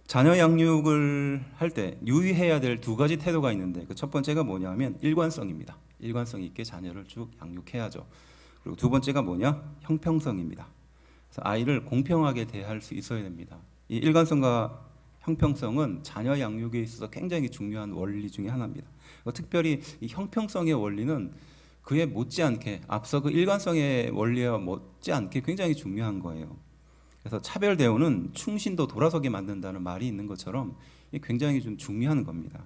자녀 양육을 할 때 유의해야 될 두 가지 태도가 있는데 그 첫 번째가 뭐냐면 일관성입니다. 일관성 있게 자녀를 쭉 양육해야죠. 그리고 두 번째가 뭐냐? 형평성입니다. 그래서 아이를 공평하게 대할 수 있어야 됩니다. 이 일관성과 형평성은 자녀 양육에 있어서 굉장히 중요한 원리 중에 하나입니다. 특별히 이 형평성의 원리는 그에 못지않게 앞서 그 일관성의 원리와 못지않게 굉장히 중요한 거예요. 그래서 차별 대우는 충신도 돌아서게 만든다는 말이 있는 것처럼 굉장히 좀 중요한 겁니다.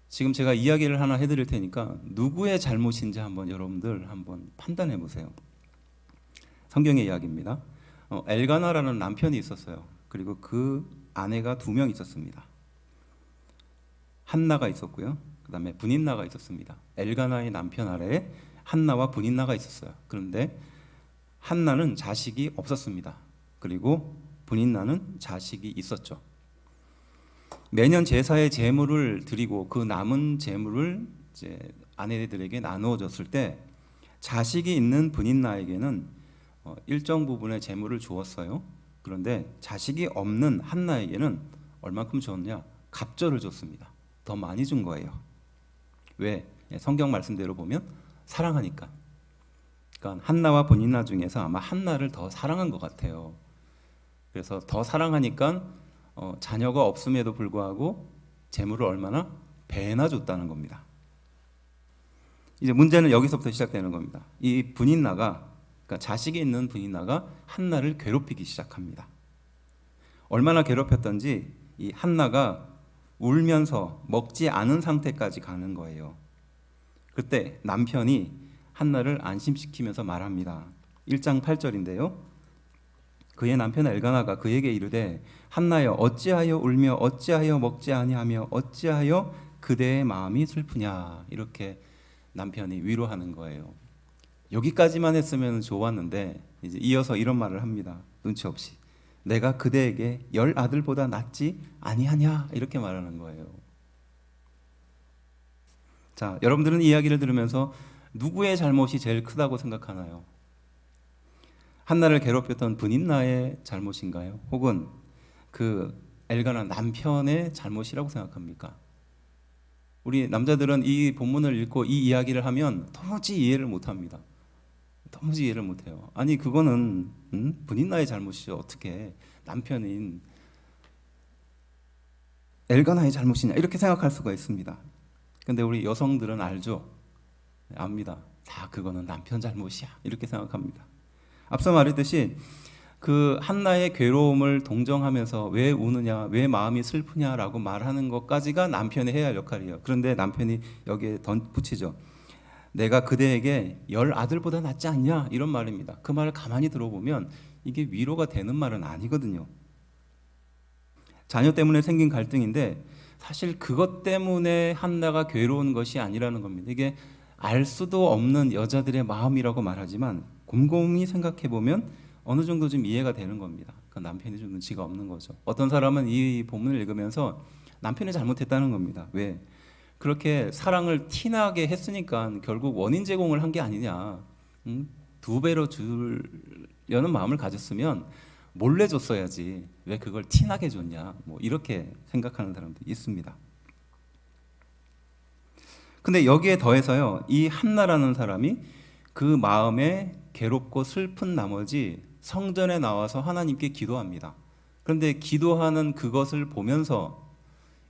지금 제가 이야기를 하나 해드릴 테니까 누구의 잘못인지 한번 여러분들 한번 판단해 보세요. 성경의 이야기입니다. 엘가나라는 남편이 있었어요. 그리고 그 아내가 2명 있었습니다. 한나가 있었고요. 그 다음에 분인나가 있었습니다. 엘가나의 남편 아래에 한나와 분인나가 있었어요. 그런데 한나는 자식이 없었습니다. 그리고 분인나는 자식이 있었죠. 매년 제사의 제물을 드리고 그 남은 제물을 이제 아내들에게 나누어 줬을 때 자식이 있는 분인나에게는 일정 부분의 제물을 주었어요. 그런데 자식이 없는 한나에게는 얼마큼 줬냐? 갑절을 줬습니다. 더 많이 준 거예요. 왜? 성경 말씀대로 보면 사랑하니까. 그러니까 한나와 분인나 중에서 아마 한나를 더 사랑한 것 같아요. 그래서 더 사랑하니까 자녀가 없음에도 불구하고 재물을 얼마나 배나 줬다는 겁니다. 이제 문제는 여기서부터 시작되는 겁니다. 이 분인나가, 그러니까 자식이 있는 분인나가 한나를 괴롭히기 시작합니다. 얼마나 괴롭혔던지 이 한나가 울면서 먹지 않은 상태까지 가는 거예요. 그때 남편이 한나를 안심시키면서 말합니다. 1장 8절인데요. 그의 남편 엘가나가 그에게 이르되 한나여 어찌하여 울며 어찌하여 먹지 아니하며 어찌하여 그대의 마음이 슬프냐. 이렇게 남편이 위로하는 거예요. 여기까지만 했으면 좋았는데 이제 이어서 이런 말을 합니다. 눈치 없이 내가 그대에게 10 아들보다 낫지 아니하냐. 이렇게 말하는 거예요. 자, 여러분들은 이 이야기를 들으면서 누구의 잘못이 제일 크다고 생각하나요? 한나를 괴롭혔던 분인나의 잘못인가요? 혹은 그 엘가나 남편의 잘못이라고 생각합니까? 우리 남자들은 이 본문을 읽고 이 이야기를 하면 도무지 이해를 못합니다. 도무지 이해를 못해요. 아니 그거는 분인나의 잘못이죠. 어떻게 남편인 엘가나의 잘못이냐 이렇게 생각할 수가 있습니다. 근데 우리 여성들은 알죠? 압니다. 다 그거는 남편 잘못이야 이렇게 생각합니다. 앞서 말했듯이 그 한나의 괴로움을 동정하면서 왜 우느냐, 왜 마음이 슬프냐라고 말하는 것까지가 남편이 해야 할 역할이에요. 그런데 남편이 여기에 덧붙이죠. 내가 그대에게 10 아들보다 낫지 않냐 이런 말입니다. 그 말을 가만히 들어보면 이게 위로가 되는 말은 아니거든요. 자녀 때문에 생긴 갈등인데 사실 그것 때문에 한나가 괴로운 것이 아니라는 겁니다. 이게 알 수도 없는 여자들의 마음이라고 말하지만 곰곰이 생각해 보면 어느 정도 좀 이해가 되는 겁니다. 그 남편이 좀 눈치가 없는 거죠. 어떤 사람은 이 본문을 읽으면서 남편이 잘못했다는 겁니다. 왜? 그렇게 사랑을 티나게 했으니까 결국 원인 제공을 한 게 아니냐. 2배로 주려는 마음을 가졌으면 몰래 줬어야지. 왜 그걸 티나게 줬냐. 뭐 이렇게 생각하는 사람도 있습니다. 근데 여기에 더해서요, 이 한나라는 사람이 그 마음에 괴롭고 슬픈 나머지 성전에 나와서 하나님께 기도합니다. 그런데 기도하는 그것을 보면서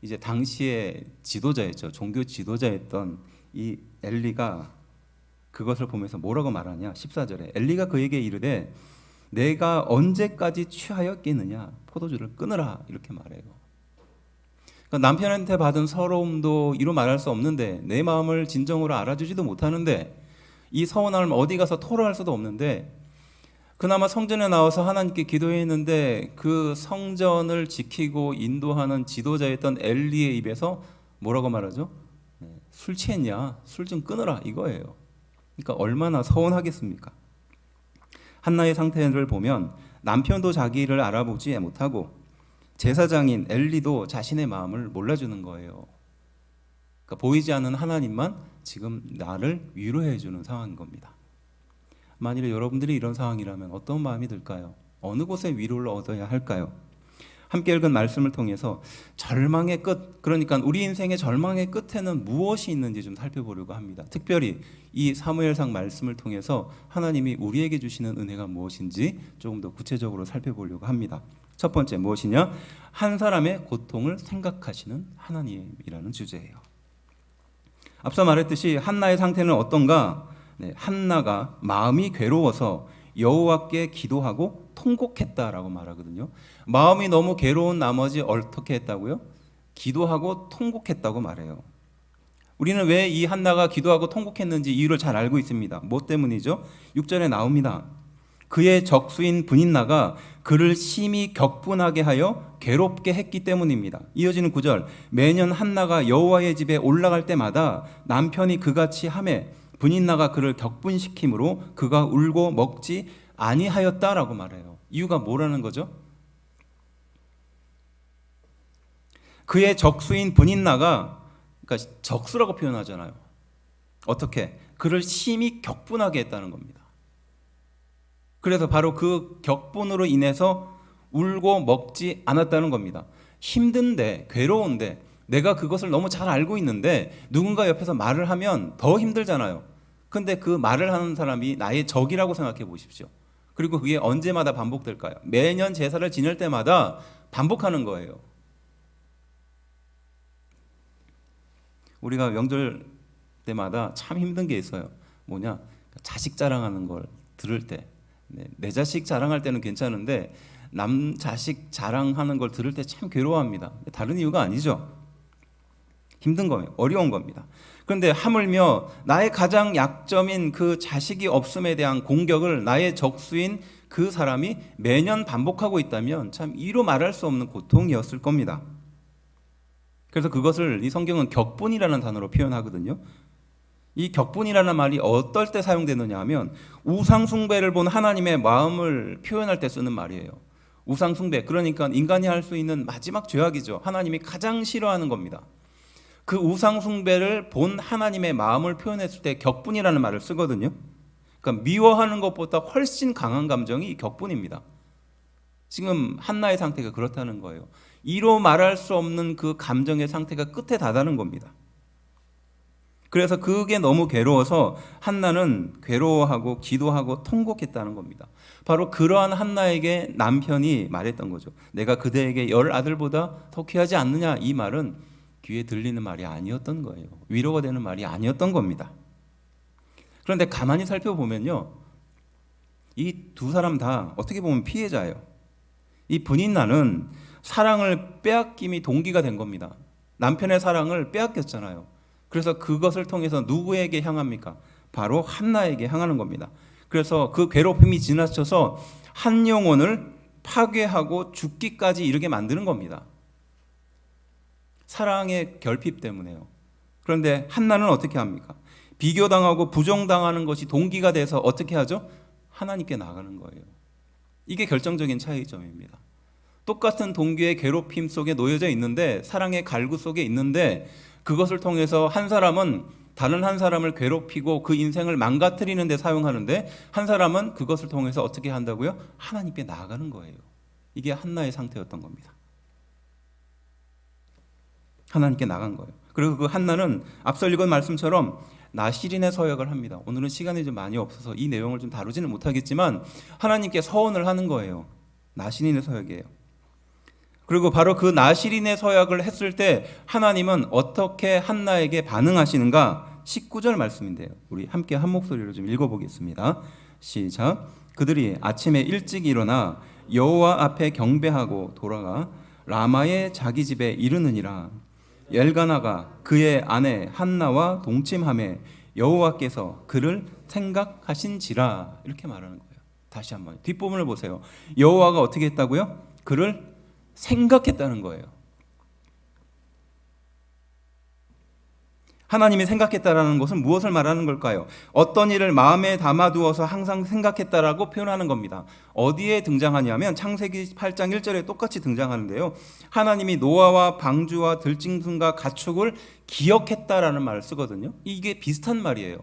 이제 당시의 지도자였죠. 종교 지도자였던 이 엘리가 그것을 보면서 뭐라고 말하냐? 14절에 엘리가 그에게 이르되 내가 언제까지 취하였겠느냐? 포도주를 끊으라 이렇게 말해요. 그러니까 남편한테 받은 서러움도 이루 말할 수 없는데 내 마음을 진정으로 알아주지도 못하는데 이 서운함을 어디 가서 토로할 수도 없는데 그나마 성전에 나와서 하나님께 기도했는데 그 성전을 지키고 인도하는 지도자였던 엘리의 입에서 뭐라고 말하죠? 술 취했냐? 술 좀 끊으라 이거예요. 그러니까 얼마나 서운하겠습니까? 한나의 상태를 보면 남편도 자기를 알아보지 못하고 제사장인 엘리도 자신의 마음을 몰라주는 거예요. 그러니까 보이지 않는 하나님만 지금 나를 위로해 주는 상황인 겁니다. 만일에 여러분들이 이런 상황이라면 어떤 마음이 들까요? 어느 곳에 위로를 얻어야 할까요? 함께 읽은 말씀을 통해서 절망의 끝, 그러니까 우리 인생의 절망의 끝에는 무엇이 있는지 좀 살펴보려고 합니다. 특별히 이 사무엘상 말씀을 통해서 하나님이 우리에게 주시는 은혜가 무엇인지 조금 더 구체적으로 살펴보려고 합니다. 첫 번째 무엇이냐? 한 사람의 고통을 생각하시는 하나님이라는 주제예요. 앞서 말했듯이 한나의 상태는 어떤가? 한나가 마음이 괴로워서 여호와께 기도하고 통곡했다라고 말하거든요. 마음이 너무 괴로운 나머지 어떻게 했다고요? 기도하고 통곡했다고 말해요. 우리는 왜 이 한나가 기도하고 통곡했는지 이유를 잘 알고 있습니다. 뭐 때문이죠? 6절에 나옵니다. 그의 적수인 브닛나가 그를 심히 격분하게 하여 괴롭게 했기 때문입니다. 이어지는 9절, 매년 한나가 여호와의 집에 올라갈 때마다 남편이 그같이 하매 브닛나가 그를 격분시킴으로 그가 울고 먹지 아니하였다라고 말해요. 이유가 뭐라는 거죠? 그의 적수인 브닛나가, 그러니까 적수라고 표현하잖아요. 어떻게? 그를 심히 격분하게 했다는 겁니다. 그래서 바로 그 격분으로 인해서 울고 먹지 않았다는 겁니다. 힘든데, 괴로운데 내가 그것을 너무 잘 알고 있는데 누군가 옆에서 말을 하면 더 힘들잖아요. 근데 그 말을 하는 사람이 나의 적이라고 생각해 보십시오. 그리고 그게 언제마다 반복될까요? 매년 제사를 지낼 때마다 반복하는 거예요. 우리가 명절 때마다 참 힘든 게 있어요. 뭐냐? 자식 자랑하는 걸 들을 때, 내 자식 자랑할 때는 괜찮은데 남 자식 자랑하는 걸 들을 때 참 괴로워합니다. 다른 이유가 아니죠. 힘든 거예요. 어려운 겁니다. 그런데 하물며 나의 가장 약점인 그 자식이 없음에 대한 공격을 나의 적수인 그 사람이 매년 반복하고 있다면 참 이로 말할 수 없는 고통이었을 겁니다. 그래서 그것을 이 성경은 격분이라는 단어로 표현하거든요. 이 격분이라는 말이 어떨 때 사용되느냐 하면 우상 숭배를 본 하나님의 마음을 표현할 때 쓰는 말이에요. 우상 숭배, 그러니까 인간이 할 수 있는 마지막 죄악이죠. 하나님이 가장 싫어하는 겁니다. 그 우상 숭배를 본 하나님의 마음을 표현했을 때 격분이라는 말을 쓰거든요. 그러니까 미워하는 것보다 훨씬 강한 감정이 격분입니다. 지금 한나의 상태가 그렇다는 거예요. 이로 말할 수 없는 그 감정의 상태가 끝에 다다른 겁니다. 그래서 그게 너무 괴로워서 한나는 괴로워하고 기도하고 통곡했다는 겁니다. 바로 그러한 한나에게 남편이 말했던 거죠. 내가 그대에게 10 아들보다 더 귀하지 않느냐. 이 말은 귀에 들리는 말이 아니었던 거예요. 위로가 되는 말이 아니었던 겁니다. 그런데 가만히 살펴보면요, 이 두 사람 다 어떻게 보면 피해자예요. 이 브닛나는 사랑을 빼앗김이 동기가 된 겁니다. 남편의 사랑을 빼앗겼잖아요. 그래서 그것을 통해서 누구에게 향합니까? 바로 한나에게 향하는 겁니다. 그래서 그 괴롭힘이 지나쳐서 한 영혼을 파괴하고 죽기까지 이르게 만드는 겁니다. 사랑의 결핍 때문에요. 그런데 한나는 어떻게 합니까? 비교당하고 부정당하는 것이 동기가 돼서 어떻게 하죠? 하나님께 나가는 거예요. 이게 결정적인 차이점입니다. 똑같은 동기의 괴롭힘 속에 놓여져 있는데, 사랑의 갈구 속에 있는데, 그것을 통해서 한 사람은 다른 한 사람을 괴롭히고 그 인생을 망가뜨리는 데 사용하는데, 한 사람은 그것을 통해서 어떻게 한다고요? 하나님께 나아가는 거예요. 이게 한나의 상태였던 겁니다. 하나님께 나간 거예요. 그리고 그 한나는 앞서 읽은 말씀처럼 나시린의 서약을 합니다. 오늘은 시간이 좀 많이 없어서 이 내용을 좀 다루지는 못하겠지만 하나님께 서원을 하는 거예요. 나시린의 서약이에요. 그리고 바로 그 나시린의 서약을 했을 때 하나님은 어떻게 한나에게 반응하시는가? 19절 말씀인데요. 우리 함께 한 목소리로 좀 읽어보겠습니다. 시작. 그들이 아침에 일찍 일어나 여호와 앞에 경배하고 돌아가 라마의 자기 집에 이르느니라. 엘가나가 그의 아내 한나와 동침하매 여호와께서 그를 생각하신지라. 이렇게 말하는 거예요. 다시 한번 뒷부분을 보세요. 여호와가 어떻게 했다고요? 그를 생각했다는 거예요. 하나님이 생각했다라는 것은 무엇을 말하는 걸까요? 어떤 일을 마음에 담아두어서 항상 생각했다라고 표현하는 겁니다. 어디에 등장하냐면 창세기 8장 1절에 똑같이 등장하는데요. 하나님이 노아와 방주와 들짐승과 가축을 기억했다라는 말을 쓰거든요. 이게 비슷한 말이에요.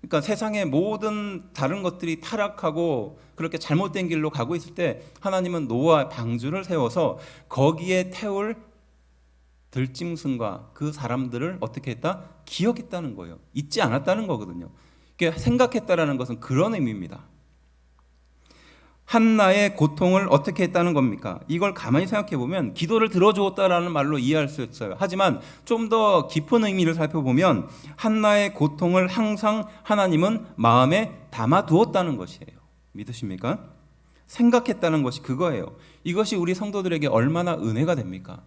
그러니까 세상의 모든 다른 것들이 타락하고 그렇게 잘못된 길로 가고 있을 때 하나님은 노아 방주를 세워서 거기에 태울 들짐승과 그 사람들을 어떻게 했다? 기억했다는 거예요. 잊지 않았다는 거거든요. 그러니까 생각했다라는 것은 그런 의미입니다. 한나의 고통을 어떻게 했다는 겁니까? 이걸 가만히 생각해 보면 기도를 들어주었다라는 말로 이해할 수 있어요. 하지만 좀 더 깊은 의미를 살펴보면 한나의 고통을 항상 하나님은 마음에 담아두었다는 것이에요. 믿으십니까? 생각했다는 것이 그거예요. 이것이 우리 성도들에게 얼마나 은혜가 됩니까?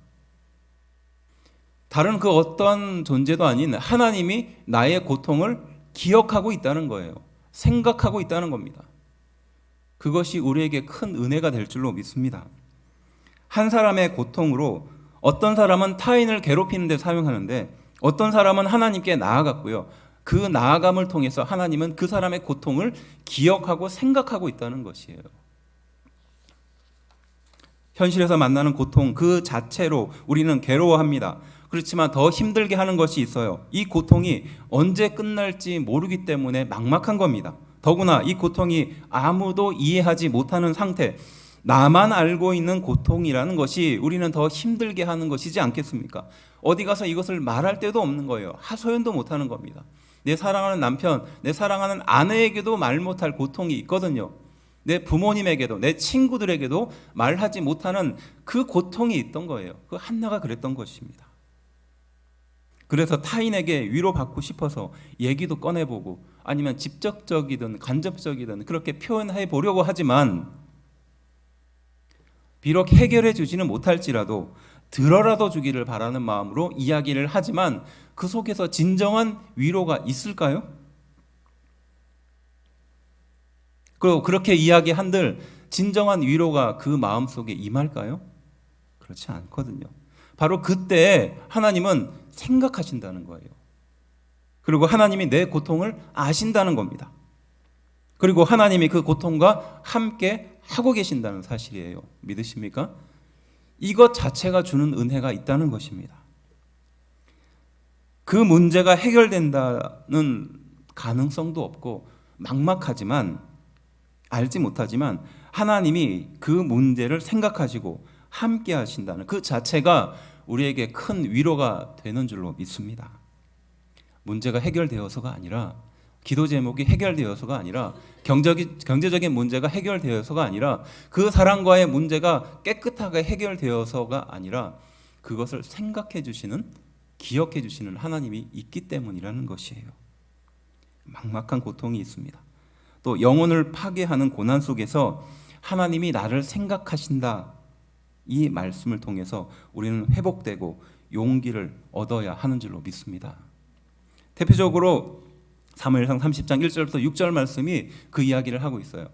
다른 그 어떠한 존재도 아닌 하나님이 나의 고통을 기억하고 있다는 거예요. 생각하고 있다는 겁니다. 그것이 우리에게 큰 은혜가 될 줄로 믿습니다. 한 사람의 고통으로 어떤 사람은 타인을 괴롭히는 데 사용하는데 어떤 사람은 하나님께 나아갔고요. 그 나아감을 통해서 하나님은 그 사람의 고통을 기억하고 생각하고 있다는 것이에요. 현실에서 만나는 고통 그 자체로 우리는 괴로워합니다. 그렇지만 더 힘들게 하는 것이 있어요. 이 고통이 언제 끝날지 모르기 때문에 막막한 겁니다. 더구나 이 고통이 아무도 이해하지 못하는 상태, 나만 알고 있는 고통이라는 것이 우리는 더 힘들게 하는 것이지 않겠습니까? 어디 가서 이것을 말할 데도 없는 거예요. 하소연도 못하는 겁니다. 내 사랑하는 남편, 내 사랑하는 아내에게도 말 못할 고통이 있거든요. 내 부모님에게도, 내 친구들에게도 말하지 못하는 그 고통이 있던 거예요. 그 한나가 그랬던 것입니다. 그래서 타인에게 위로받고 싶어서 얘기도 꺼내보고 아니면 직접적이든 간접적이든 그렇게 표현해 보려고 하지만 비록 해결해 주지는 못할지라도 들어라도 주기를 바라는 마음으로 이야기를 하지만 그 속에서 진정한 위로가 있을까요? 그리고 그렇게 이야기한들 진정한 위로가 그 마음속에 임할까요? 그렇지 않거든요. 바로 그때 하나님은 생각하신다는 거예요. 그리고 하나님이 내 고통을 아신다는 겁니다. 그리고 하나님이 그 고통과 함께 하고 계신다는 사실이에요. 믿으십니까? 이것 자체가 주는 은혜가 있다는 것입니다. 그 문제가 해결된다는 가능성도 없고 막막하지만 알지 못하지만 하나님이 그 문제를 생각하시고 함께 하신다는 그 자체가 우리에게 큰 위로가 되는 줄로 믿습니다. 문제가 해결되어서가 아니라 기도 제목이 해결되어서가 아니라 경제적인 문제가 해결되어서가 아니라 그 사람과의 문제가 깨끗하게 해결되어서가 아니라 그것을 생각해 주시는 기억해 주시는 하나님이 있기 때문이라는 것이에요. 막막한 고통이 있습니다. 또 영혼을 파괴하는 고난 속에서 하나님이 나를 생각하신다 이 말씀을 통해서 우리는 회복되고 용기를 얻어야 하는 줄로 믿습니다. 대표적으로 사무엘상 30장 1절부터 6절 말씀이 그 이야기를 하고 있어요.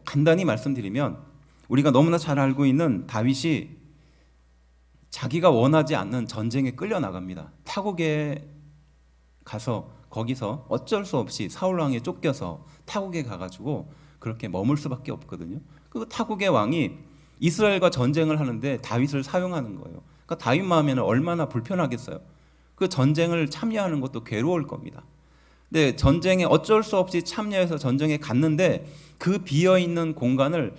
간단히 말씀드리면 우리가 너무나 잘 알고 있는 다윗이 자기가 원하지 않는 전쟁에 끌려나갑니다. 타국에 가서 거기서 어쩔 수 없이 사울왕에 쫓겨서 타국에 가가지고 그렇게 머물 수밖에 없거든요. 그 타국의 왕이 이스라엘과 전쟁을 하는데 다윗을 사용하는 거예요. 그러니까 다윗 마음에는 얼마나 불편하겠어요. 그 전쟁을 참여하는 것도 괴로울 겁니다. 근데 전쟁에 어쩔 수 없이 참여해서 전쟁에 갔는데 그 비어있는 공간을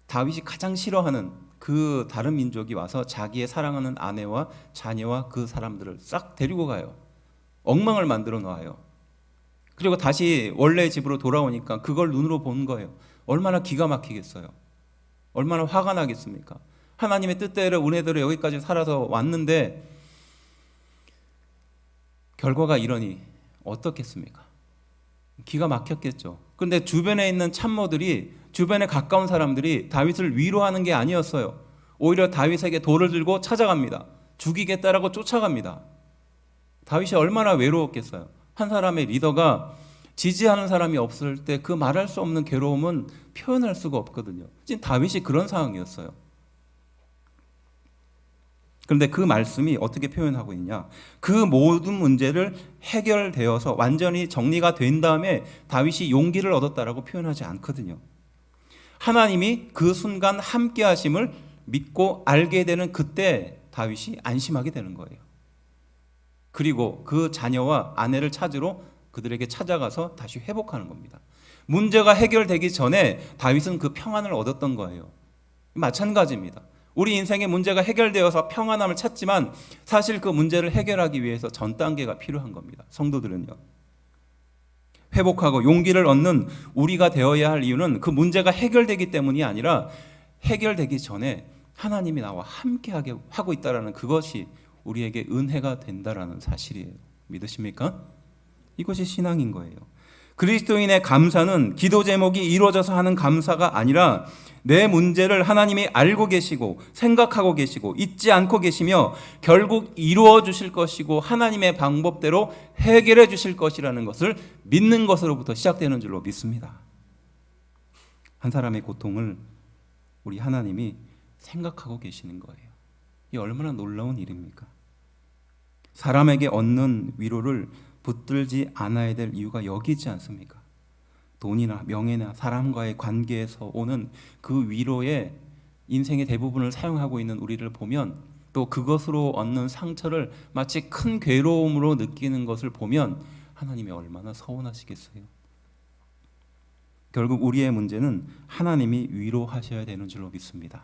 다윗이 가장 싫어하는 그 다른 민족이 와서 자기의 사랑하는 아내와 자녀와 그 사람들을 싹 데리고 가요. 엉망을 만들어 놓아요. 그리고 다시 원래의 집으로 돌아오니까 그걸 눈으로 보는 거예요. 얼마나 기가 막히겠어요. 얼마나 화가 나겠습니까? 하나님의 뜻대로 은혜대로 여기까지 살아서 왔는데 결과가 이러니 어떻겠습니까? 기가 막혔겠죠. 그런데 주변에 있는 참모들이 주변에 가까운 사람들이 다윗을 위로하는 게 아니었어요. 오히려 다윗에게 돌을 들고 찾아갑니다. 죽이겠다라고 쫓아갑니다. 다윗이 얼마나 외로웠겠어요. 한 사람의 리더가 지지하는 사람이 없을 때 그 말할 수 없는 괴로움은 표현할 수가 없거든요. 지금 다윗이 그런 상황이었어요. 그런데 그 말씀이 어떻게 표현하고 있냐? 그 모든 문제를 해결되어서 완전히 정리가 된 다음에 다윗이 용기를 얻었다라고 표현하지 않거든요. 하나님이 그 순간 함께 하심을 믿고 알게 되는 그때 다윗이 안심하게 되는 거예요. 그리고 그 자녀와 아내를 찾으러 그들에게 찾아가서 다시 회복하는 겁니다. 문제가 해결되기 전에 다윗은 그 평안을 얻었던 거예요. 마찬가지입니다. 우리 인생의 문제가 해결되어서 평안함을 찾지만 사실 그 문제를 해결하기 위해서 전 단계가 필요한 겁니다. 성도들은요. 회복하고 용기를 얻는 우리가 되어야 할 이유는 그 문제가 해결되기 때문이 아니라 해결되기 전에 하나님이 나와 함께하게 하고 있다는 그것이 우리에게 은혜가 된다라는 사실이에요. 믿으십니까? 이것이 신앙인 거예요. 그리스도인의 감사는 기도 제목이 이루어져서 하는 감사가 아니라 내 문제를 하나님이 알고 계시고 생각하고 계시고 잊지 않고 계시며 결국 이루어 주실 것이고 하나님의 방법대로 해결해 주실 것이라는 것을 믿는 것으로부터 시작되는 줄로 믿습니다. 한 사람의 고통을 우리 하나님이 생각하고 계시는 거예요. 이 얼마나 놀라운 일입니까? 사람에게 얻는 위로를 붙들지 않아야 될 이유가 여기 있지 않습니까? 돈이나 명예나 사람과의 관계에서 오는 그 위로에 인생의 대부분을 사용하고 있는 우리를 보면, 또 그것으로 얻는 상처를 마치 큰 괴로움으로 느끼는 것을 보면 하나님이 얼마나 서운하시겠어요. 결국 우리의 문제는 하나님이 위로하셔야 되는 줄로 믿습니다.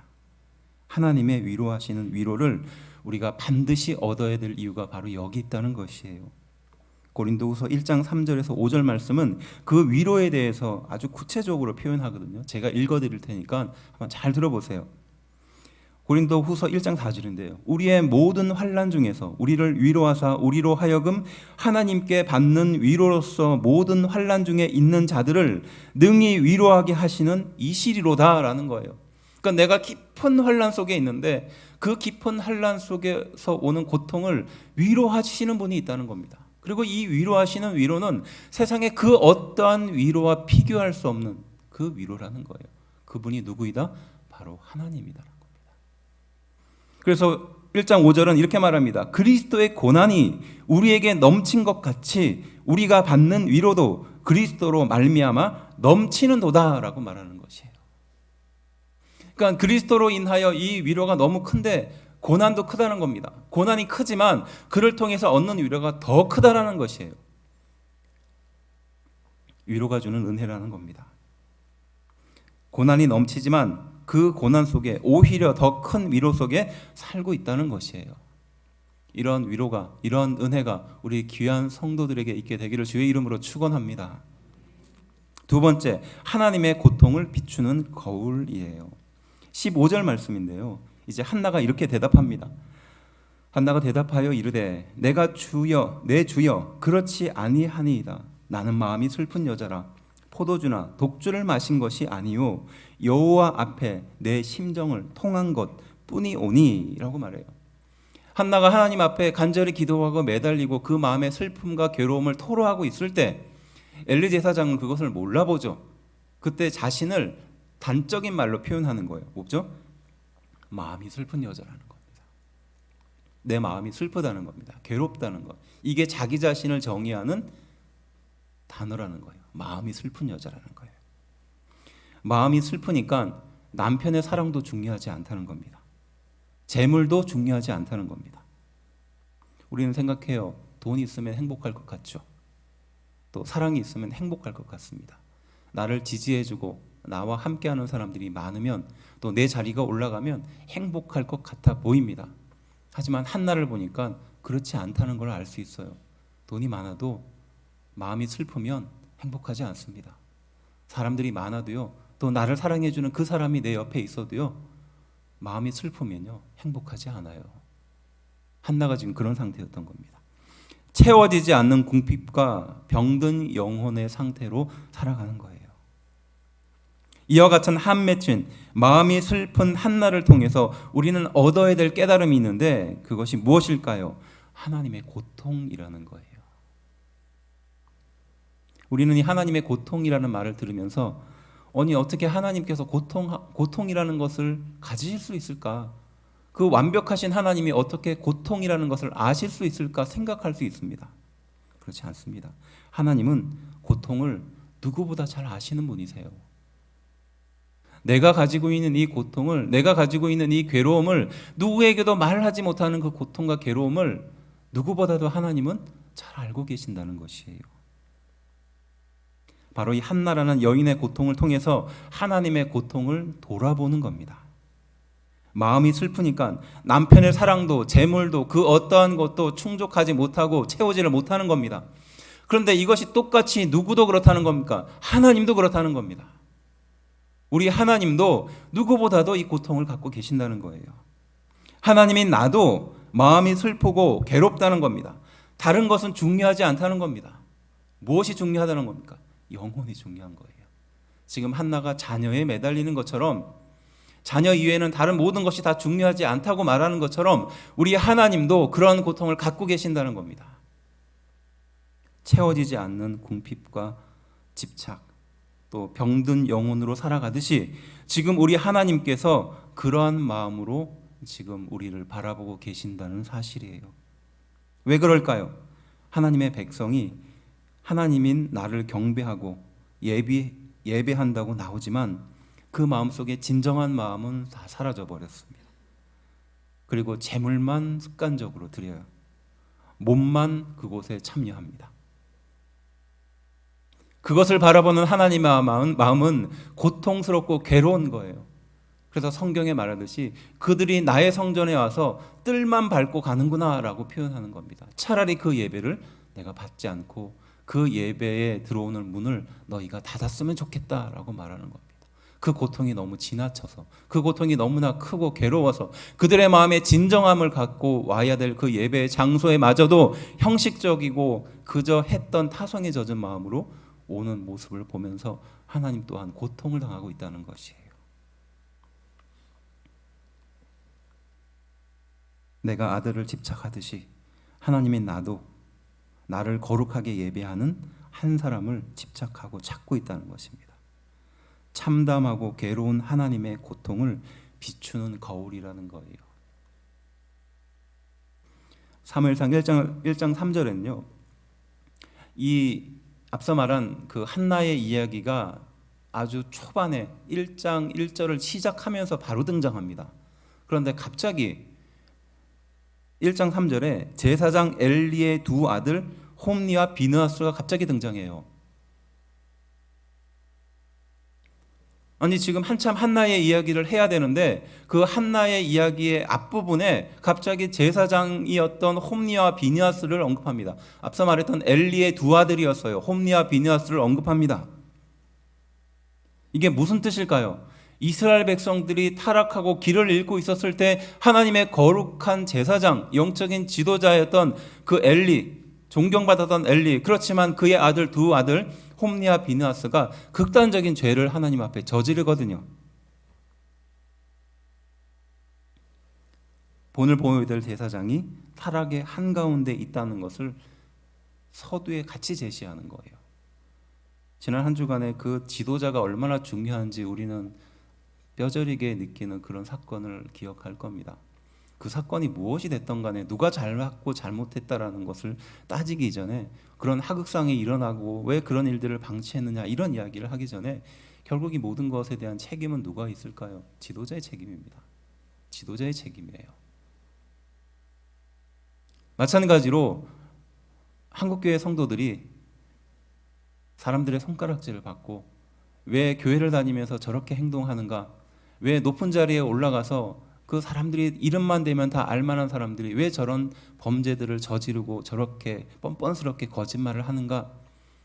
하나님의 위로하시는 위로를 우리가 반드시 얻어야 될 이유가 바로 여기 있다는 것이에요. 고린도후서 1장 3절에서 5절 말씀은 그 위로에 대해서 아주 구체적으로 표현하거든요. 제가 읽어드릴 테니까 한번 잘 들어보세요. 고린도후서 1장 4절인데요. 우리의 모든 환난 중에서 우리를 위로하사 우리로 하여금 하나님께 받는 위로로서 모든 환난 중에 있는 자들을 능히 위로하게 하시는 이시리로다라는 거예요. 그러니까 내가 깊은 환난 속에 있는데 그 깊은 환난 속에서 오는 고통을 위로하시는 분이 있다는 겁니다. 그리고 이 위로하시는 위로는 세상의 그 어떠한 위로와 비교할 수 없는 그 위로라는 거예요. 그분이 누구이다? 바로 하나님이다라는 겁니다. 그래서 1장 5절은 이렇게 말합니다. 그리스도의 고난이 우리에게 넘친 것 같이 우리가 받는 위로도 그리스도로 말미암아 넘치는도다라고 말하는 것이에요. 그러니까 그리스도로 인하여 이 위로가 너무 큰데 고난도 크다는 겁니다. 고난이 크지만 그를 통해서 얻는 위로가 더 크다라는 것이에요. 위로가 주는 은혜라는 겁니다. 고난이 넘치지만 그 고난 속에 오히려 더 큰 위로 속에 살고 있다는 것이에요. 이런 위로가, 이런 은혜가 우리 귀한 성도들에게 있게 되기를 주의 이름으로 축원합니다. 두 번째, 하나님의 고통을 비추는 거울이에요. 15절 말씀인데요. 이제 한나가 이렇게 대답합니다. 한나가 대답하여 이르되 내가 주여 내 주여 그렇지 아니하니이다. 나는 마음이 슬픈 여자라. 포도주나 독주를 마신 것이 아니요 여호와 앞에 내 심정을 통한 것뿐이오니 라고 말해요. 한나가 하나님 앞에 간절히 기도하고 매달리고 그 마음의 슬픔과 괴로움을 토로하고 있을 때 엘리 제사장은 그것을 몰라보죠. 그때 자신을 단적인 말로 표현하는 거예요. 뭐죠? 마음이 슬픈 여자라는 겁니다. 내 마음이 슬프다는 겁니다. 괴롭다는 것. 이게 자기 자신을 정의하는 단어라는 거예요. 마음이 슬픈 여자라는 거예요. 마음이 슬프니까 남편의 사랑도 중요하지 않다는 겁니다. 재물도 중요하지 않다는 겁니다. 우리는 생각해요. 돈이 있으면 행복할 것 같죠. 또 사랑이 있으면 행복할 것 같습니다. 나를 지지해주고 나와 함께하는 사람들이 많으면 또 내 자리가 올라가면 행복할 것 같아 보입니다. 하지만 한나를 보니까 그렇지 않다는 걸 알 수 있어요. 돈이 많아도 마음이 슬프면 행복하지 않습니다. 사람들이 많아도요, 또 나를 사랑해주는 그 사람이 내 옆에 있어도요, 마음이 슬프면요 행복하지 않아요. 한나가 지금 그런 상태였던 겁니다. 채워지지 않는 궁핍과 병든 영혼의 상태로 살아가는 거예요. 이와 같은 한 맺힌 마음이 슬픈 한나를 통해서 우리는 얻어야 될 깨달음이 있는데 그것이 무엇일까요? 하나님의 고통이라는 거예요. 우리는 이 하나님의 고통이라는 말을 들으면서 아니 어떻게 하나님께서 고통이라는 것을 가지실 수 있을까? 그 완벽하신 하나님이 어떻게 고통이라는 것을 아실 수 있을까 생각할 수 있습니다. 그렇지 않습니다. 하나님은 고통을 누구보다 잘 아시는 분이세요. 내가 가지고 있는 이 고통을, 내가 가지고 있는 이 괴로움을, 누구에게도 말하지 못하는 그 고통과 괴로움을 누구보다도 하나님은 잘 알고 계신다는 것이에요. 바로 이 한나라는 여인의 고통을 통해서 하나님의 고통을 돌아보는 겁니다. 마음이 슬프니까 남편의 사랑도 재물도 그 어떠한 것도 충족하지 못하고 채우지를 못하는 겁니다. 그런데 이것이 똑같이 누구도 그렇다는 겁니까? 하나님도 그렇다는 겁니다. 우리 하나님도 누구보다도 이 고통을 갖고 계신다는 거예요. 하나님인 나도 마음이 슬프고 괴롭다는 겁니다. 다른 것은 중요하지 않다는 겁니다. 무엇이 중요하다는 겁니까? 영혼이 중요한 거예요. 지금 한나가 자녀에 매달리는 것처럼, 자녀 이외에는 다른 모든 것이 다 중요하지 않다고 말하는 것처럼 우리 하나님도 그런 고통을 갖고 계신다는 겁니다. 채워지지 않는 궁핍과 집착, 또 병든 영혼으로 살아가듯이 지금 우리 하나님께서 그러한 마음으로 지금 우리를 바라보고 계신다는 사실이에요. 왜 그럴까요? 하나님의 백성이 하나님인 나를 경배하고 예배한다고 나오지만 그 마음속에 진정한 마음은 다 사라져 버렸습니다. 그리고 재물만 습관적으로 드려요. 몸만 그곳에 참여합니다. 그것을 바라보는 하나님의 마음은 고통스럽고 괴로운 거예요. 그래서 성경에 말하듯이 그들이 나의 성전에 와서 뜰만 밟고 가는구나 라고 표현하는 겁니다. 차라리 그 예배를 내가 받지 않고 그 예배에 들어오는 문을 너희가 닫았으면 좋겠다라고 말하는 겁니다. 그 고통이 너무 지나쳐서, 그 고통이 너무나 크고 괴로워서 그들의 마음에 진정함을 갖고 와야 될 그 예배의 장소에 마저도 형식적이고 그저 했던 타성에 젖은 마음으로 오는 모습을 보면서 하나님 또한 고통을 당하고 있다는 것이에요. 내가 아들을 집착하듯이 하나님인 나도 나를 거룩하게 예배하는 한 사람을 집착하고 찾고 있다는 것입니다. 참담하고 괴로운 하나님의 고통을 비추는 거울이라는 거예요. 사무엘상 1장 3절에는요. 이 앞서 말한 그 한나의 이야기가 아주 초반에 1장 1절을 시작하면서 바로 등장합니다. 그런데 갑자기 1장 3절에 제사장 엘리의 두 아들 홈니와 비느하스가 갑자기 등장해요. 아니 지금 한참 한나의 이야기를 해야 되는데 그 한나의 이야기의 앞부분에 갑자기 제사장이었던 홈니와 비느하스를 언급합니다. 앞서 말했던 엘리의 두 아들이었어요. 홈니와 비느하스를 언급합니다. 이게 무슨 뜻일까요? 이스라엘 백성들이 타락하고 길을 잃고 있었을 때 하나님의 거룩한 제사장, 영적인 지도자였던 그 엘리, 존경받았던 엘리, 그렇지만 그의 아들 두 아들 홈니와 비느하스가 극단적인 죄를 하나님 앞에 저지르거든요. 본을 보여야 될 제사장이 타락의 한가운데 있다는 것을 서두에 같이 제시하는 거예요. 지난 한 주간에 그 지도자가 얼마나 중요한지 우리는 뼈저리게 느끼는 그런 사건을 기억할 겁니다. 그 사건이 무엇이 됐던 간에 누가 잘했고 잘못했다라는 것을 따지기 이전에 그런 하극상이 일어나고 왜 그런 일들을 방치했느냐 이런 이야기를 하기 전에 결국 이 모든 것에 대한 책임은 누가 있을까요? 지도자의 책임입니다. 지도자의 책임이에요. 마찬가지로 한국교회 성도들이 사람들의 손가락질을 받고 왜 교회를 다니면서 저렇게 행동하는가, 왜 높은 자리에 올라가서 그 사람들이 이름만 대면 다 알만한 사람들이 왜 저런 범죄들을 저지르고 저렇게 뻔뻔스럽게 거짓말을 하는가?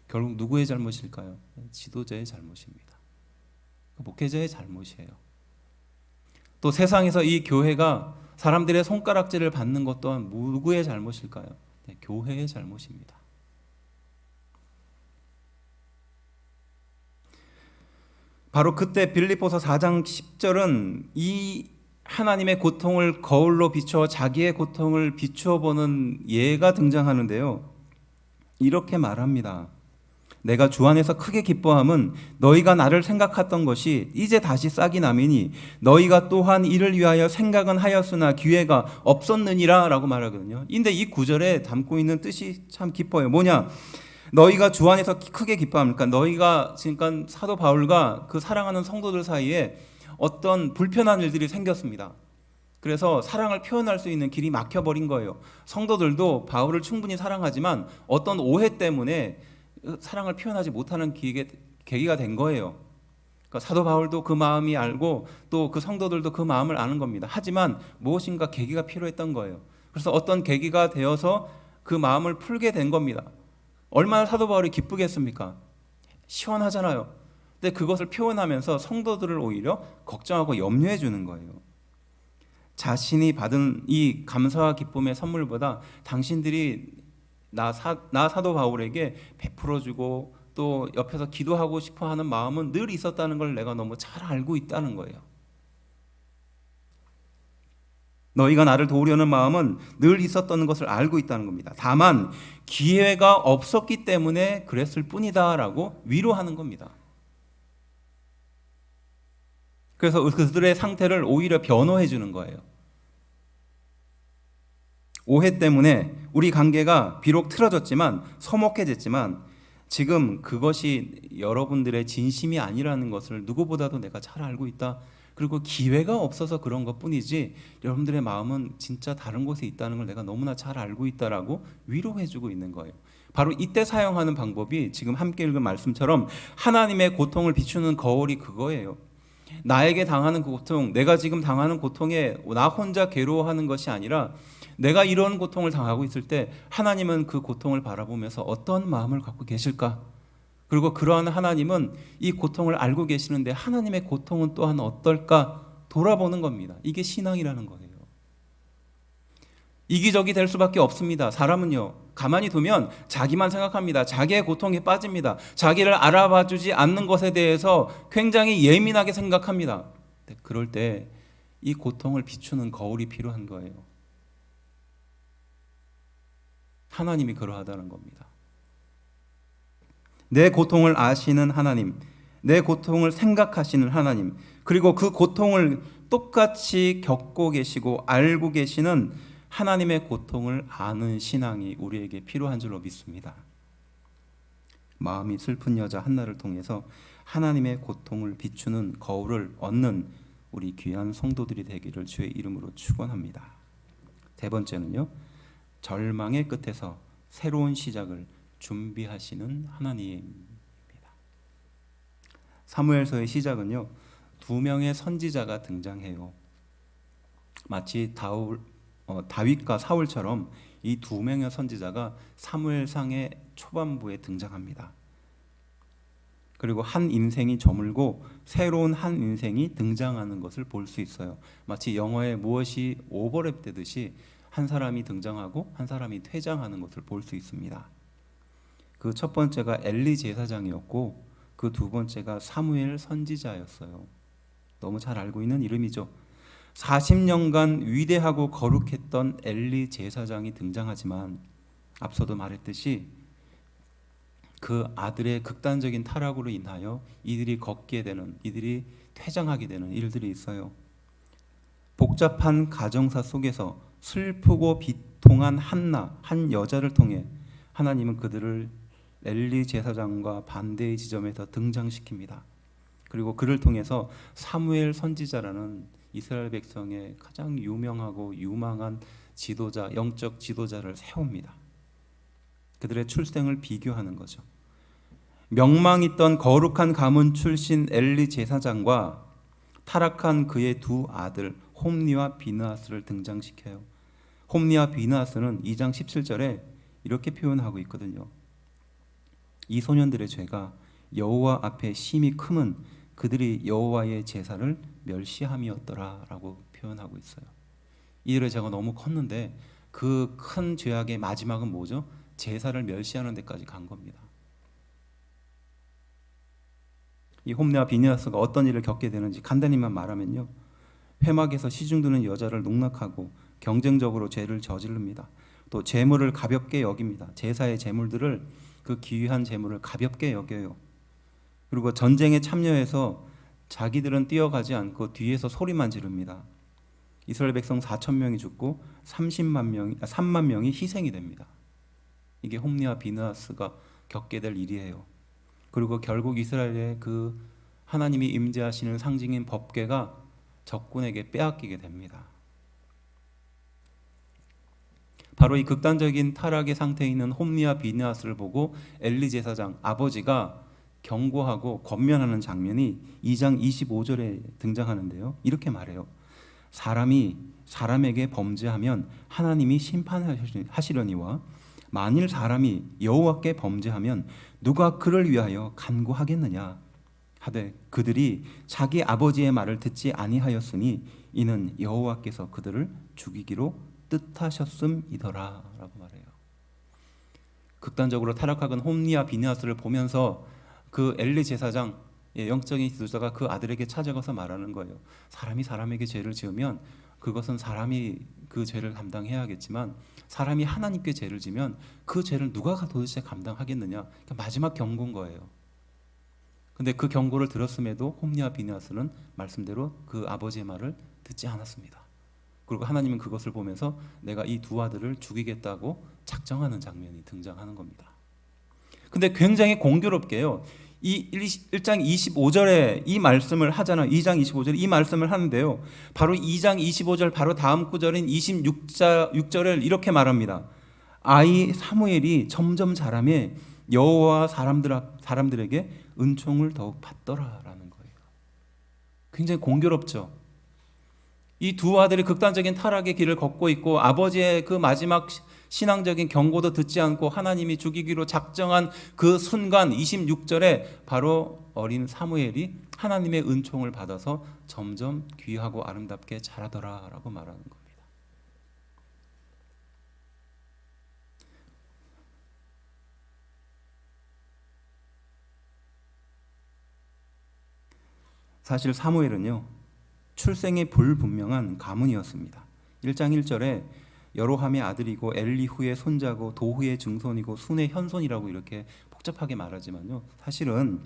결국 누구의 잘못일까요? 지도자의 잘못입니다. 목회자의 잘못이에요. 또 세상에서 이 교회가 사람들의 손가락질을 받는 것 또한 누구의 잘못일까요? 교회의 잘못입니다. 바로 그때 빌립보서 4장 10절은 이 하나님의 고통을 거울로 비추어 자기의 고통을 비추어 보는 예가 등장하는데요. 이렇게 말합니다. 내가 주 안에서 크게 기뻐함은 너희가 나를 생각했던 것이 이제 다시 싹이 나매니 너희가 또한 이를 위하여 생각은 하였으나 기회가 없었느니라 라고 말하거든요. 근데 이 구절에 담고 있는 뜻이 참 깊어요. 뭐냐? 너희가 주 안에서 크게 기뻐합니까? 너희가 지금 사도 바울과 그 사랑하는 성도들 사이에 어떤 불편한 일들이 생겼습니다. 그래서 사랑을 표현할 수 있는 길이 막혀버린 거예요. 성도들도 바울을 충분히 사랑하지만 어떤 오해 때문에 사랑을 표현하지 못하는 계기가 된 거예요. 그러니까 사도 바울도 그 마음이 알고 또 그 성도들도 그 마음을 아는 겁니다. 하지만 무엇인가 계기가 필요했던 거예요. 그래서 어떤 계기가 되어서 그 마음을 풀게 된 겁니다. 얼마나 사도 바울이 기쁘겠습니까? 시원하잖아요. 근데 그것을 표현하면서 성도들을 오히려 걱정하고 염려해 주는 거예요. 자신이 받은 이 감사와 기쁨의 선물보다 당신들이 나 사도 바울에게 베풀어주고 또 옆에서 기도하고 싶어하는 마음은 늘 있었다는 걸 내가 너무 잘 알고 있다는 거예요. 너희가 나를 도우려는 마음은 늘 있었던 것을 알고 있다는 겁니다. 다만 기회가 없었기 때문에 그랬을 뿐이다라고 위로하는 겁니다. 그래서 그들의 상태를 오히려 변호해 주는 거예요. 오해 때문에 우리 관계가 비록 틀어졌지만 서먹해졌지만 지금 그것이 여러분들의 진심이 아니라는 것을 누구보다도 내가 잘 알고 있다. 그리고 기회가 없어서 그런 것뿐이지 여러분들의 마음은 진짜 다른 곳에 있다는 걸 내가 너무나 잘 알고 있다라고 위로해주고 있는 거예요. 바로 이때 사용하는 방법이 지금 함께 읽은 말씀처럼 하나님의 고통을 비추는 거울이 그거예요. 나에게 당하는 그 고통, 내가 지금 당하는 고통에 나 혼자 괴로워하는 것이 아니라 내가 이런 고통을 당하고 있을 때 하나님은 그 고통을 바라보면서 어떤 마음을 갖고 계실까? 그리고 그러한 하나님은 이 고통을 알고 계시는데 하나님의 고통은 또한 어떨까? 돌아보는 겁니다. 이게 신앙이라는 거예요. 이기적이 될 수밖에 없습니다. 사람은요, 가만히 두면 자기만 생각합니다. 자기의 고통에 빠집니다. 자기를 알아봐주지 않는 것에 대해서 굉장히 예민하게 생각합니다. 그럴 때 이 고통을 비추는 거울이 필요한 거예요. 하나님이 그러하다는 겁니다. 내 고통을 아시는 하나님, 내 고통을 생각하시는 하나님, 그리고 그 고통을 똑같이 겪고 계시고 알고 계시는 하나님의 고통을 아는 신앙이 우리에게 필요한 줄로 믿습니다. 마음이 슬픈 여자 한나를 통해서 하나님의 고통을 비추는 거울을 얻는 우리 귀한 성도들이 되기를 주의 이름으로 축원합니다. 세 번째는요, 절망의 끝에서 새로운 시작을 준비하시는 하나님입니다. 사무엘서의 시작은요, 두 명의 선지자가 등장해요. 마치 다윗과 사울처럼 이 두 명의 선지자가 사무엘상의 초반부에 등장합니다. 그리고 한 인생이 저물고 새로운 한 인생이 등장하는 것을 볼 수 있어요. 마치 영화에 무엇이 오버랩되듯이 한 사람이 등장하고 한 사람이 퇴장하는 것을 볼 수 있습니다. 그 첫 번째가 엘리 제사장이었고 그 두 번째가 사무엘 선지자였어요. 너무 잘 알고 있는 이름이죠. 40년간 위대하고 거룩했던 엘리 제사장이 등장하지만 앞서도 말했듯이 그 아들의 극단적인 타락으로 인하여 이들이 걷게 되는, 이들이 퇴장하게 되는 일들이 있어요. 복잡한 가정사 속에서 슬프고 비통한 한나, 한 여자를 통해 하나님은 그들을 엘리 제사장과 반대의 지점에서 등장시킵니다. 그리고 그를 통해서 사무엘 선지자라는 이스라엘 백성의 가장 유명하고 유망한 지도자, 영적 지도자를 세웁니다. 그들의 출생을 비교하는 거죠. 명망 있던 거룩한 가문 출신 엘리 제사장과 타락한 그의 두 아들 홈니와 비느하스를 등장시켜요. 홈니와 비느하스는 2장 17절에 이렇게 표현하고 있거든요. 이 소년들의 죄가 여호와 앞에 심히 크면 그들이 여호와의 제사를 멸시함이었더라라고 표현하고 있어요. 이들의 죄가 너무 컸는데 그 큰 죄악의 마지막은 뭐죠? 제사를 멸시하는 데까지 간 겁니다. 이 홈리와 비느하스가 어떤 일을 겪게 되는지 간단히만 말하면요, 회막에서 시중드는 여자를 농락하고 경쟁적으로 죄를 저지릅니다. 또 재물을 가볍게 여깁니다. 제사의 재물들을, 그 귀한 재물을 가볍게 여겨요. 그리고 전쟁에 참여해서 자기들은 뛰어가지 않고 뒤에서 소리만 지릅니다. 이스라엘 백성 4천 명이 죽고 3만 명이 희생이 됩니다. 이게 홈리와 비느하스가 겪게 될 일이에요. 그리고 결국 이스라엘의 그 하나님이 임재하시는 상징인 법궤가 적군에게 빼앗기게 됩니다. 바로 이 극단적인 타락의 상태에 있는 홈리와 비느하스를 보고 엘리 제사장 아버지가 경고하고 권면하는 장면이 2장 25절에 등장하는데요. 이렇게 말해요. 사람이 사람에게 범죄하면 하나님이 심판하시려니와 만일 사람이 여호와께 범죄하면 누가 그를 위하여 간구하겠느냐 하되 그들이 자기 아버지의 말을 듣지 아니하였으니 이는 여호와께서 그들을 죽이기로 뜻하셨음이더라 라고 말해요. 극단적으로 타락한 홈리와 비느하스를 보면서 그 엘리 제사장 영적인 지도자가 그 아들에게 찾아가서 말하는 거예요. 사람이 사람에게 죄를 지으면 그것은 사람이 그 죄를 감당해야겠지만 사람이 하나님께 죄를 지면 그 죄를 누가 도대체 감당하겠느냐. 그러니까 마지막 경고인 거예요. 근데 그 경고를 들었음에도 홈리와 비느하스는 말씀대로 그 아버지의 말을 듣지 않았습니다. 그리고 하나님은 그것을 보면서 내가 이 두 아들을 죽이겠다고 작정하는 장면이 등장하는 겁니다. 근데 굉장히 공교롭게요. 이 1장 25절에 이 말씀을 하잖아요. 2장 25절에 이 말씀을 하는데요. 바로 2장 25절 바로 다음 구절인 26절을 이렇게 말합니다. 아이 사무엘이 점점 자라매 여호와 사람들에게 은총을 더욱 받더라라는 거예요. 굉장히 공교롭죠. 이 두 아들이 극단적인 타락의 길을 걷고 있고 아버지의 그 마지막 신앙적인 경고도 듣지 않고 하나님이 죽이기로 작정한 그 순간 26절에 바로 어린 사무엘이 하나님의 은총을 받아서 점점 귀하고 아름답게 자라더라라고 말하는 겁니다. 사실 사무엘은요 출생이 불분명한 가문이었습니다. 1장 1절에 여로함의 아들이고 엘리후의 손자고 도후의 증손이고 순의 현손이라고 이렇게 복잡하게 말하지만요 사실은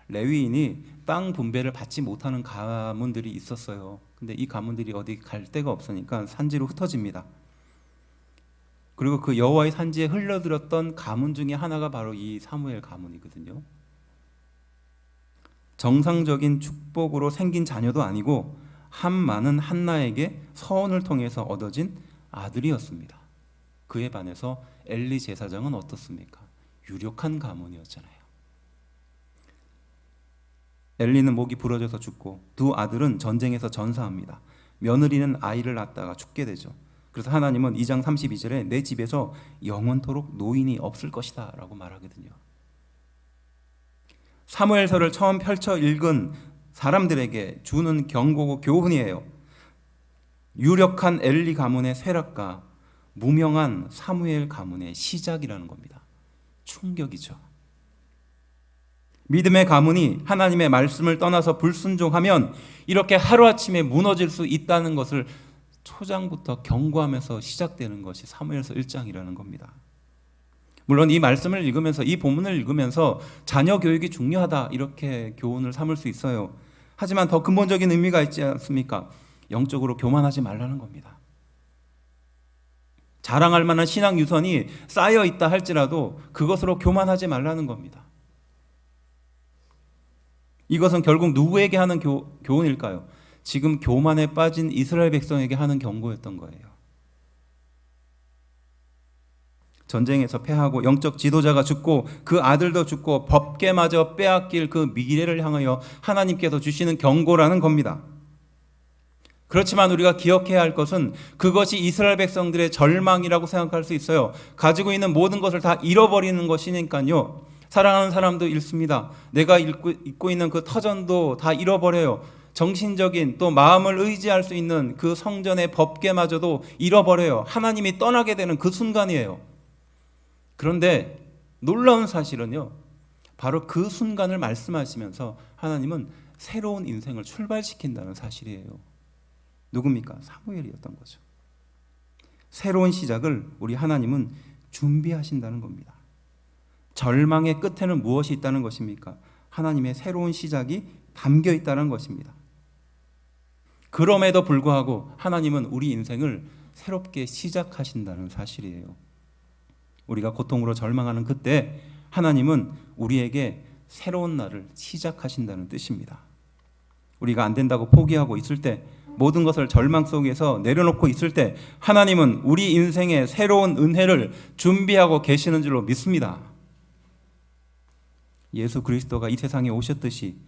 레위인이 땅 분배를 받지 못하는 가문들이 있었어요. 근데 이 가문들이 어디 갈 데가 없으니까 산지로 흩어집니다. 그리고 그 여호와의 산지에 흘러들었던 가문 중에 하나가 바로 이 사무엘 가문이거든요. 정상적인 축복으로 생긴 자녀도 아니고 한 많은 한나에게 서원을 통해서 얻어진 아들이었습니다. 그에 반해서 엘리 제사장은 어떻습니까? 유력한 가문이었잖아요. 엘리는 목이 부러져서 죽고 두 아들은 전쟁에서 전사합니다. 며느리는 아이를 낳다가 죽게 되죠. 그래서 하나님은 2장 32절에 내 집에서 영원토록 노인이 없을 것이다 라고 말하거든요. 사무엘서를 처음 펼쳐 읽은 사람들에게 주는 경고고 교훈이에요. 유력한 엘리 가문의 쇠락과 무명한 사무엘 가문의 시작이라는 겁니다. 충격이죠. 믿음의 가문이 하나님의 말씀을 떠나서 불순종하면 이렇게 하루아침에 무너질 수 있다는 것을 초장부터 경고하면서 시작되는 것이 사무엘서 1장이라는 겁니다. 물론 이 말씀을 읽으면서 이 본문을 읽으면서 자녀 교육이 중요하다 이렇게 교훈을 삼을 수 있어요. 하지만 더 근본적인 의미가 있지 않습니까? 영적으로 교만하지 말라는 겁니다. 자랑할 만한 신앙 유선이 쌓여 있다 할지라도 그것으로 교만하지 말라는 겁니다. 이것은 결국 누구에게 하는 교훈일까요? 지금 교만에 빠진 이스라엘 백성에게 하는 경고였던 거예요. 전쟁에서 패하고 영적 지도자가 죽고 그 아들도 죽고 법계마저 빼앗길 그 미래를 향하여 하나님께서 주시는 경고라는 겁니다. 그렇지만 우리가 기억해야 할 것은 그것이 이스라엘 백성들의 절망이라고 생각할 수 있어요. 가지고 있는 모든 것을 다 잃어버리는 것이니까요. 사랑하는 사람도 잃습니다. 내가 입고 있는 그 터전도 다 잃어버려요. 정신적인 또 마음을 의지할 수 있는 그 성전의 법계마저도 잃어버려요. 하나님이 떠나게 되는 그 순간이에요. 그런데 놀라운 사실은요. 바로 그 순간을 말씀하시면서 하나님은 새로운 인생을 출발시킨다는 사실이에요. 누굽니까? 사무엘이었던 거죠. 새로운 시작을 우리 하나님은 준비하신다는 겁니다. 절망의 끝에는 무엇이 있다는 것입니까? 하나님의 새로운 시작이 담겨 있다는 것입니다. 그럼에도 불구하고 하나님은 우리 인생을 새롭게 시작하신다는 사실이에요. 우리가 고통으로 절망하는 그때 하나님은 우리에게 새로운 날을 시작하신다는 뜻입니다. 우리가 안 된다고 포기하고 있을 때 모든 것을 절망 속에서 내려놓고 있을 때 하나님은 우리 인생에 새로운 은혜를 준비하고 계시는 줄로 믿습니다. 예수 그리스도가 이 세상에 오셨듯이,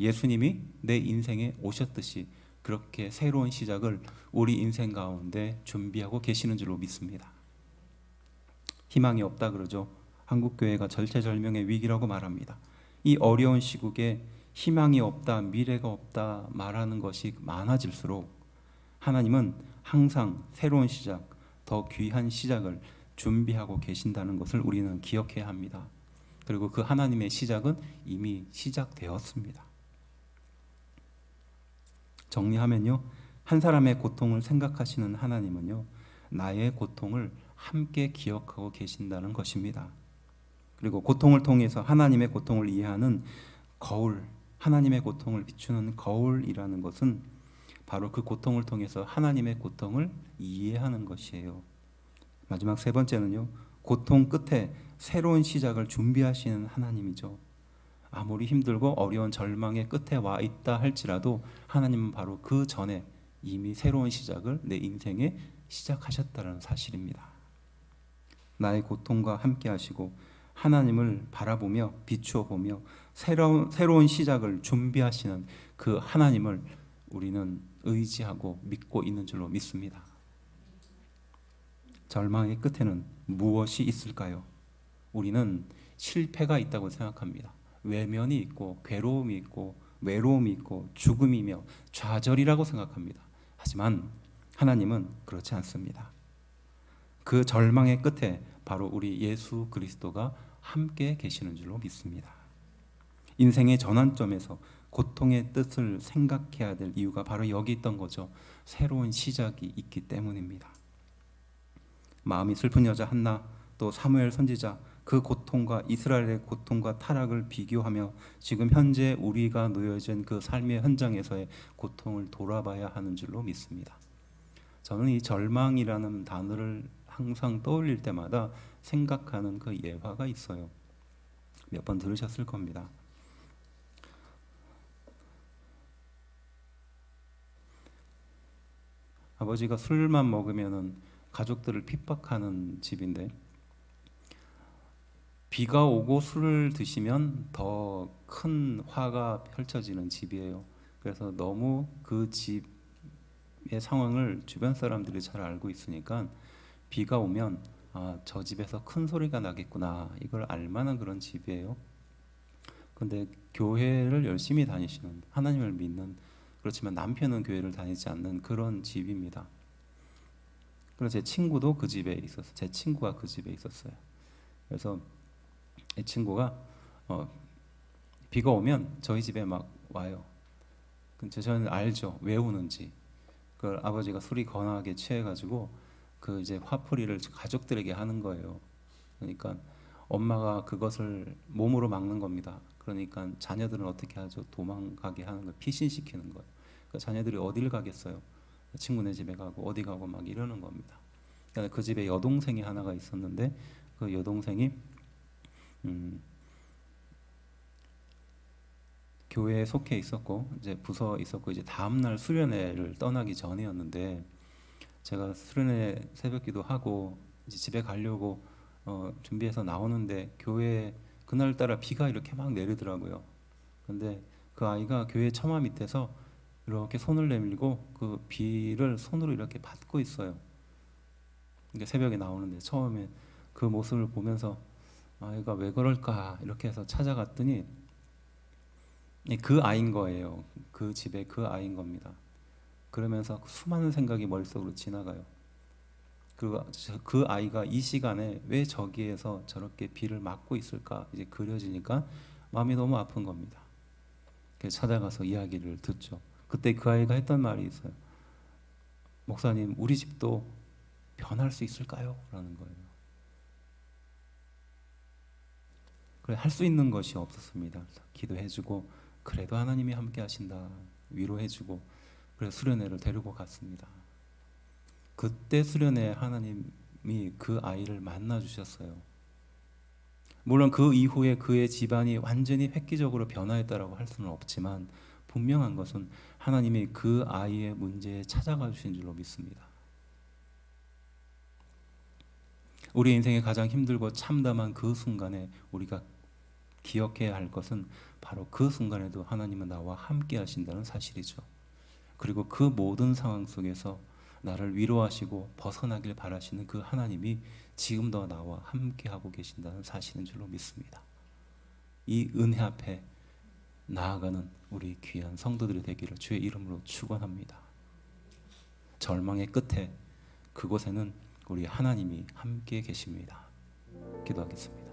예수님이 내 인생에 오셨듯이 그렇게 새로운 시작을 우리 인생 가운데 준비하고 계시는 줄로 믿습니다. 희망이 없다 그러죠. 한국교회가 절체절명의 위기라고 말합니다. 이 어려운 시국에 희망이 없다, 미래가 없다 말하는 것이 많아질수록 하나님은 항상 새로운 시작, 더 귀한 시작을 준비하고 계신다는 것을 우리는 기억해야 합니다. 그리고 그 하나님의 시작은 이미 시작되었습니다. 정리하면요, 한 사람의 고통을 생각하시는 하나님은요, 나의 고통을 함께 기억하고 계신다는 것입니다. 그리고 고통을 통해서 하나님의 고통을 이해하는 거울, 하나님의 고통을 비추는 거울이라는 것은 바로 그 고통을 통해서 하나님의 고통을 이해하는 것이에요. 마지막 세 번째는요, 고통 끝에 새로운 시작을 준비하시는 하나님이죠. 아무리 힘들고 어려운 절망의 끝에 와 있다 할지라도 하나님은 바로 그 전에 이미 새로운 시작을 내 인생에 시작하셨다는 사실입니다. 나의 고통과 함께 하시고 하나님을 바라보며 비추어 보며 새로운 시작을 준비하시는 그 하나님을 우리는 의지하고 믿고 있는 줄로 믿습니다. 절망의 끝에는 무엇이 있을까요? 우리는 실패가 있다고 생각합니다. 외면이 있고 괴로움이 있고 외로움이 있고 죽음이며 좌절이라고 생각합니다. 하지만 하나님은 그렇지 않습니다. 그 절망의 끝에 바로 우리 예수 그리스도가 함께 계시는 줄로 믿습니다. 인생의 전환점에서 고통의 뜻을 생각해야 될 이유가 바로 여기 있던 거죠. 새로운 시작이 있기 때문입니다. 마음이 슬픈 여자 한나, 또 사무엘 선지자, 그 고통과 이스라엘의 고통과 타락을 비교하며 지금 현재 우리가 놓여진 그 삶의 현장에서의 고통을 돌아봐야 하는 줄로 믿습니다. 저는 이 절망이라는 단어를 항상 떠올릴 때마다 생각하는 그 예화가 있어요. 몇 번 들으셨을 겁니다. 아버지가 술만 먹으면은 가족들을 핍박하는 집인데, 비가 오고 술을 드시면 더 큰 화가 펼쳐지는 집이에요. 그래서 너무 그 집의 상황을 주변 사람들이 잘 알고 있으니까 비가 오면 저 집에서 큰 소리가 나겠구나, 이걸 알만한 그런 집이에요. 근데 교회를 열심히 다니시는, 하나님을 믿는, 그렇지만 남편은 교회를 다니지 않는 그런 집입니다. 그래서 제 친구도 그 집에 있었어요. 제 친구가 그 집에 있었어요. 그래서 이 친구가 비가 오면 저희 집에 막 와요. 근데 저는 알죠, 왜 오는지. 그걸 아버지가 술이 거나하게 취해가지고 그 이제 화풀이를 가족들에게 하는 거예요. 그러니까 엄마가 그것을 몸으로 막는 겁니다. 그러니까 자녀들은 어떻게 하죠? 도망가게 하는 거예요. 피신시키는 거예요. 그러니까 자녀들이 어딜 가겠어요? 친구네 집에 가고 어디 가고 막 이러는 겁니다. 그러니까 그 집에 여동생이 하나가 있었는데 그 여동생이 교회에 속해 있었고 이제 부서 있었고, 이제 다음 날 수련회를 떠나기 전이었는데 제가 수련회 새벽기도 하고 이제 집에 가려고 준비해서 나오는데 교회 그날따라 비가 이렇게 막 내리더라고요. 근데 그 아이가 교회 처마 밑에서 이렇게 손을 내밀고 그 비를 손으로 이렇게 받고 있어요. 그러니까 새벽에 나오는데 처음에 그 모습을 보면서 아이가 왜 그럴까 이렇게 해서 찾아갔더니 그 아이인 거예요. 그 집에 그 아이인 겁니다. 그러면서 수많은 생각이 머릿속으로 지나가요. 그 아이가 이 시간에 왜 저기에서 저렇게 비를 맞고 있을까 이제 그려지니까 마음이 너무 아픈 겁니다. 그래서 찾아가서 이야기를 듣죠. 그때 그 아이가 했던 말이 있어요. 목사님, 우리 집도 변할 수 있을까요? 라는 거예요. 그래, 할 수 있는 것이 없었습니다. 기도해주고 그래도 하나님이 함께 하신다 위로해주고, 그래서 수련회를 데리고 갔습니다. 그때 수련회 하나님이 그 아이를 만나 주셨어요. 물론 그 이후에 그의 집안이 완전히 획기적으로 변화했다라고 할 수는 없지만 분명한 것은 하나님이 그 아이의 문제에 찾아가 주신 줄로 믿습니다. 우리 인생의 가장 힘들고 참담한 그 순간에 우리가 기억해야 할 것은 바로 그 순간에도 하나님은 나와 함께 하신다는 사실이죠. 그리고 그 모든 상황 속에서 나를 위로하시고 벗어나길 바라시는 그 하나님이 지금도 나와 함께 하고 계신다는 사실인 줄로 믿습니다. 이 은혜 앞에 나아가는 우리 귀한 성도들이 되기를 주의 이름으로 축원합니다. 절망의 끝에 그곳에는 우리 하나님이 함께 계십니다. 기도하겠습니다.